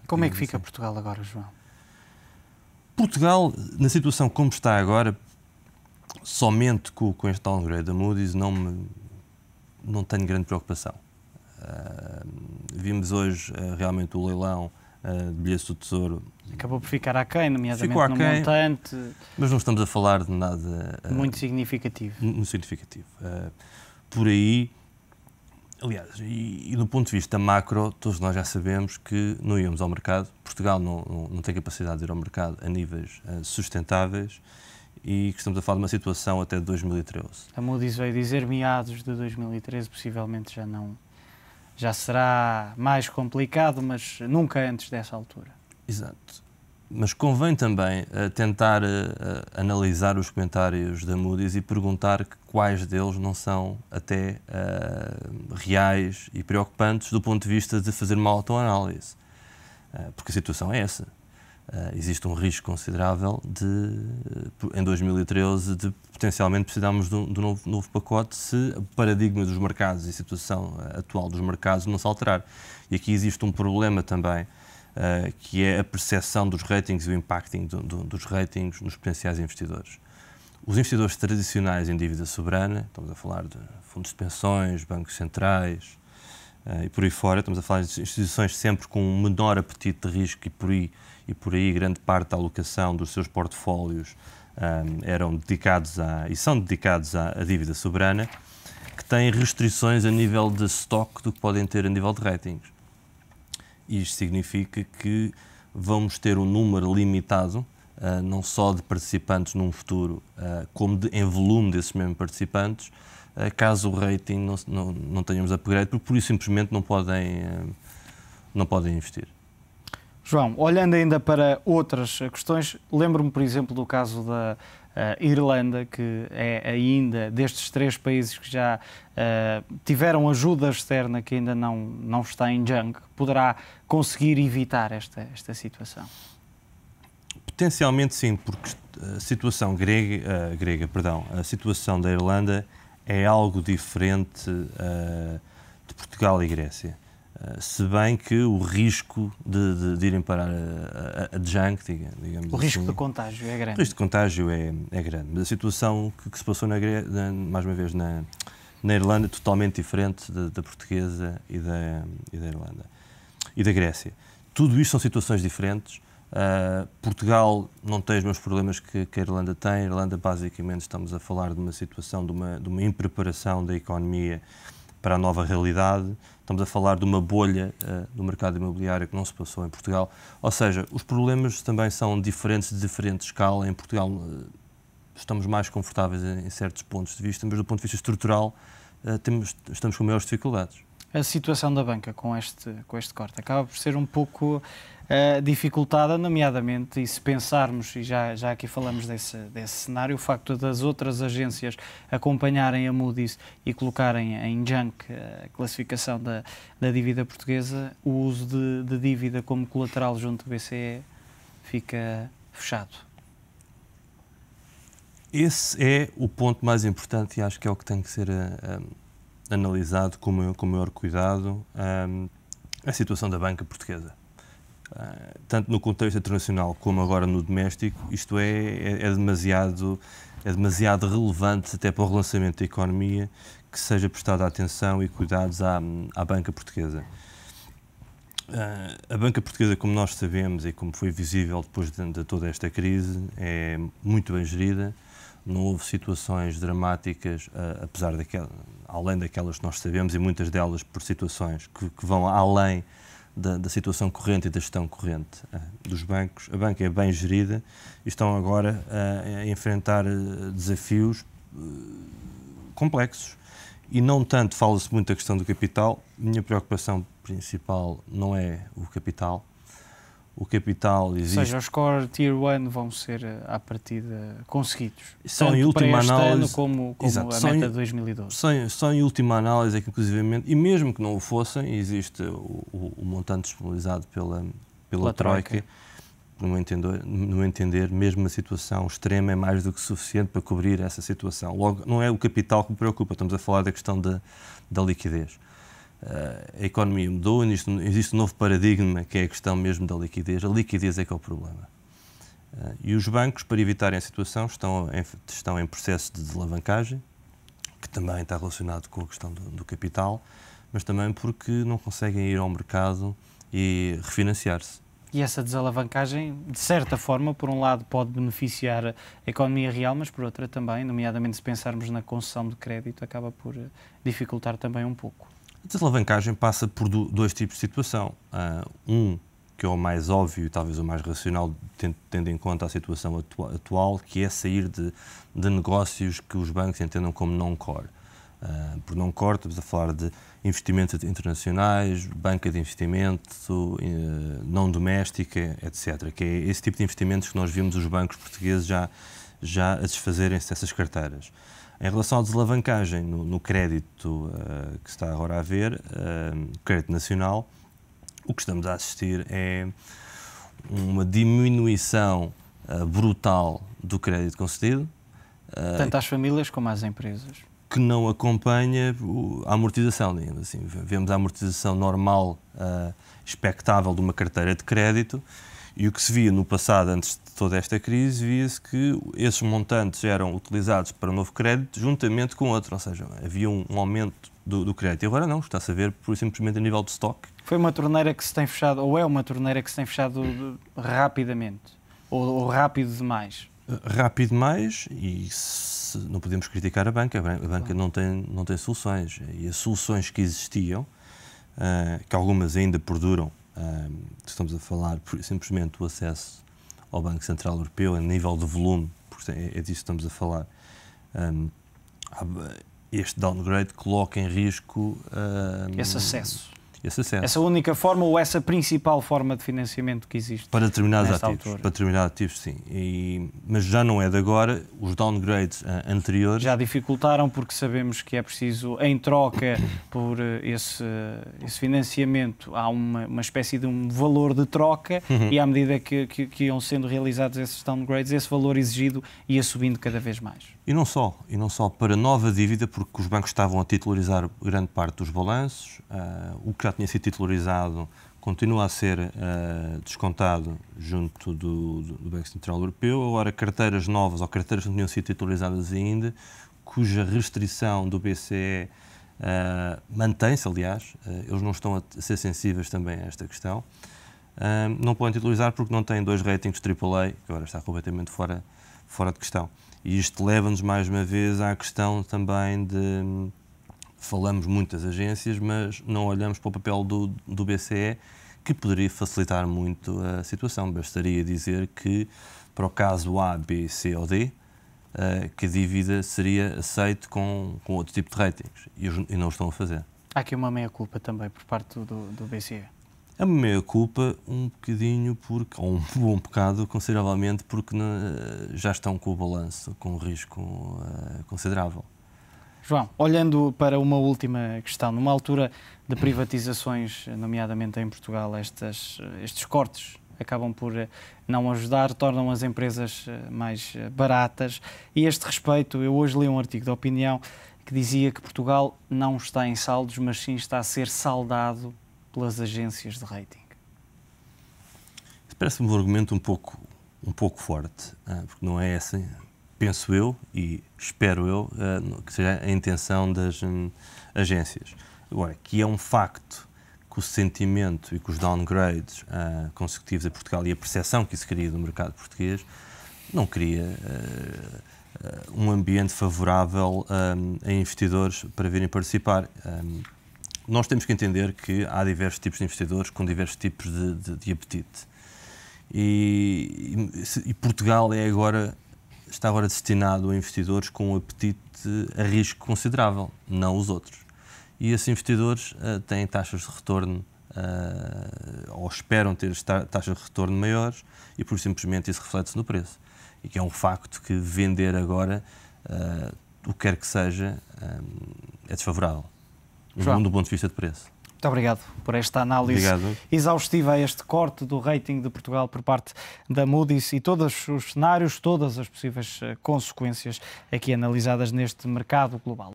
Como é que fica Portugal agora, João? Portugal, na situação como está agora, somente com este downgrade da Moody's não tenho grande preocupação. Vimos hoje realmente o leilão de bilhetes do Tesouro. Acabou por ficar aquém, nomeadamente no montante. Mas não estamos a falar de nada muito significativo. Muito significativo. Por aí, aliás, e do ponto de vista macro, todos nós já sabemos que não íamos ao mercado. Portugal não tem capacidade de ir ao mercado a níveis sustentáveis e que estamos a falar de uma situação até 2013. A Moody's veio dizer meados de 2013, possivelmente já será mais complicado, mas nunca antes dessa altura. Exato. Mas convém também tentar analisar os comentários da Moody's e perguntar quais deles não são até reais e preocupantes do ponto de vista de fazer uma autoanálise. Porque a situação é essa. Existe um risco considerável em 2013 de potencialmente precisarmos de um novo pacote se o paradigma dos mercados e a situação atual dos mercados não se alterar. E aqui existe um problema também, que é a percepção dos ratings e o impacting dos ratings nos potenciais investidores. Os investidores tradicionais em dívida soberana, estamos a falar de fundos de pensões, bancos centrais e por aí fora, estamos a falar de instituições sempre com um menor apetite de risco e por aí grande parte da alocação dos seus portfólios eram dedicados e são dedicados à dívida soberana, que têm restrições a nível de estoque do que podem ter a nível de ratings. Isto significa que vamos ter um número limitado, não só de participantes num futuro, como em volume desses mesmos participantes, caso o rating não tenhamos upgrade, porque por isso simplesmente não podem investir. João, olhando ainda para outras questões, lembro-me, por exemplo, do caso da Irlanda, que é ainda destes 3 países que já tiveram ajuda externa, que ainda não está em junk, poderá conseguir evitar esta situação? Potencialmente sim, porque a situação a situação da Irlanda é algo diferente de Portugal e Grécia. Se bem que o risco de irem parar a junk, digamos assim... O risco de contágio é grande. O risco de contágio é grande, mas a situação que se passou, mais uma vez, na Irlanda é totalmente diferente da portuguesa e da Irlanda. E da Grécia. Tudo isto são situações diferentes. Portugal não tem os mesmos problemas que a Irlanda tem. A Irlanda, basicamente, estamos a falar de uma situação de uma impreparação da economia para a nova realidade. Estamos a falar de uma bolha do mercado imobiliário que não se passou em Portugal. Ou seja, os problemas também são diferentes, de diferente escala. Em Portugal estamos mais confortáveis em certos pontos de vista, mas do ponto de vista estrutural estamos com maiores dificuldades. A situação da banca com este corte acaba por ser um pouco dificultada, nomeadamente, e se pensarmos, e já aqui falamos desse cenário, o facto das outras agências acompanharem a Moody's e colocarem em junk a classificação da dívida portuguesa, o uso de dívida como colateral junto do BCE fica fechado. Esse é o ponto mais importante e acho que é o que tem que ser analisado com maior cuidado, a situação da banca portuguesa. Tanto no contexto internacional como agora no doméstico, isto é demasiado relevante até para o relançamento da economia que seja prestada atenção e cuidados à banca portuguesa. A banca portuguesa, como nós sabemos e como foi visível depois de toda esta crise, é muito bem gerida. Não houve situações dramáticas, além daquelas que nós sabemos, e muitas delas por situações que vão além da situação corrente e da gestão corrente dos bancos. A banca é bem gerida e estão agora a enfrentar desafios complexos. E não tanto, fala-se muito da questão do capital. Minha preocupação principal não é o capital. O capital existe... Ou seja, os Core Tier 1 vão ser, à partida, conseguidos. Só em última análise... ano como exato, a meta de 2012. Só em última análise é que, inclusivamente, e mesmo que não o fossem, existe o montante disponibilizado pela Troika. No meu entender, mesmo a situação extrema é mais do que suficiente para cobrir essa situação. Logo, não é o capital que me preocupa, estamos a falar da questão da liquidez. a economia mudou, existe um novo paradigma, que é a questão mesmo da liquidez. A liquidez é que é o problema. E os bancos, para evitarem a situação, estão em processo de desalavancagem, que também está relacionado com a questão do capital, mas também porque não conseguem ir ao mercado e refinanciar-se. E essa desalavancagem, de certa forma, por um lado pode beneficiar a economia real, mas por outra também, nomeadamente se pensarmos na concessão de crédito, acaba por dificultar também um pouco. A desalavancagem passa por dois tipos de situação. Que é o mais óbvio e talvez o mais racional, tendo em conta a situação atual, que é sair de negócios que os bancos entendam como non-core. Por non-core estamos a falar de investimentos internacionais, banca de investimento, não doméstica, etc. Que é esse tipo de investimentos que nós vimos os bancos portugueses já a desfazerem-se dessas carteiras. Em relação à desalavancagem no crédito que se está agora a ver, crédito nacional, o que estamos a assistir é uma diminuição brutal do crédito concedido. Tanto às famílias como às empresas. Que não acompanha a amortização, digamos assim. Vemos a amortização normal, expectável de uma carteira de crédito, e o que se via no passado, antes de toda esta crise, via-se que esses montantes eram utilizados para um novo crédito juntamente com outro, ou seja, havia um aumento do crédito. E agora não, está-se a ver simplesmente a nível de estoque. Foi uma torneira que se tem fechado, ou é uma torneira que se tem fechado rapidamente, ou rápido demais? Rápido demais, e não podemos criticar a banca não tem soluções. E as soluções que existiam, que algumas ainda perduram, estamos a falar simplesmente do acesso ao Banco Central Europeu a nível de volume, porque é disso que estamos a falar. Este downgrade coloca em risco esse acesso. Essa única forma ou essa principal forma de financiamento que existe para determinados ativos. Altura. Para determinados ativos, sim. Mas já não é de agora. Os downgrades anteriores já dificultaram, porque sabemos que é preciso, em troca por esse financiamento, há uma espécie de um valor de troca e à medida que iam sendo realizados esses downgrades, esse valor exigido ia subindo cada vez mais. E não só para nova dívida, porque os bancos estavam a titularizar grande parte dos balanços, o que já tinha sido titularizado continua a ser descontado junto do Banco Central Europeu. Agora, carteiras novas ou carteiras que não tinham sido titularizadas ainda, cuja restrição do BCE mantém-se, aliás, eles não estão a ser sensíveis também a esta questão, não podem titularizar porque não têm 2 ratings AAA, que agora está completamente fora de questão. E isto leva-nos mais uma vez à questão também de... Falamos muitas agências, mas não olhamos para o papel do BCE, que poderia facilitar muito a situação. Bastaria dizer que, para o caso A, B, C ou D, que a dívida seria aceita com outro tipo de ratings. E não o estão a fazer. Há aqui uma meia-culpa também por parte do BCE. É uma meia-culpa um bocadinho, ou um bocado, consideravelmente, porque já estão com o balanço com um risco considerável. João, olhando para uma última questão, numa altura de privatizações, nomeadamente em Portugal, estes cortes acabam por não ajudar, tornam as empresas mais baratas. E a este respeito, eu hoje li um artigo de opinião que dizia que Portugal não está em saldos, mas sim está a ser saldado pelas agências de rating. Isso parece-me um argumento um pouco forte, porque não é assim. Penso eu e espero eu que seja a intenção das agências. Agora, que é um facto que o sentimento e que os downgrades consecutivos a Portugal e a percepção que isso cria do mercado português não cria um ambiente favorável a investidores para virem participar. Nós temos que entender que há diversos tipos de investidores com diversos tipos de apetite. E Portugal está agora destinado a investidores com um apetite a risco considerável, não os outros. E esses investidores têm taxas de retorno, ou esperam ter taxas de retorno maiores, e por simplesmente isso reflete-se no preço. E que é um facto que vender agora, o que quer que seja, é desfavorável, do ponto de vista de preço. Muito obrigado por esta análise exaustiva a este corte do rating de Portugal por parte da Moody's e todos os cenários, todas as possíveis consequências aqui analisadas neste mercado global.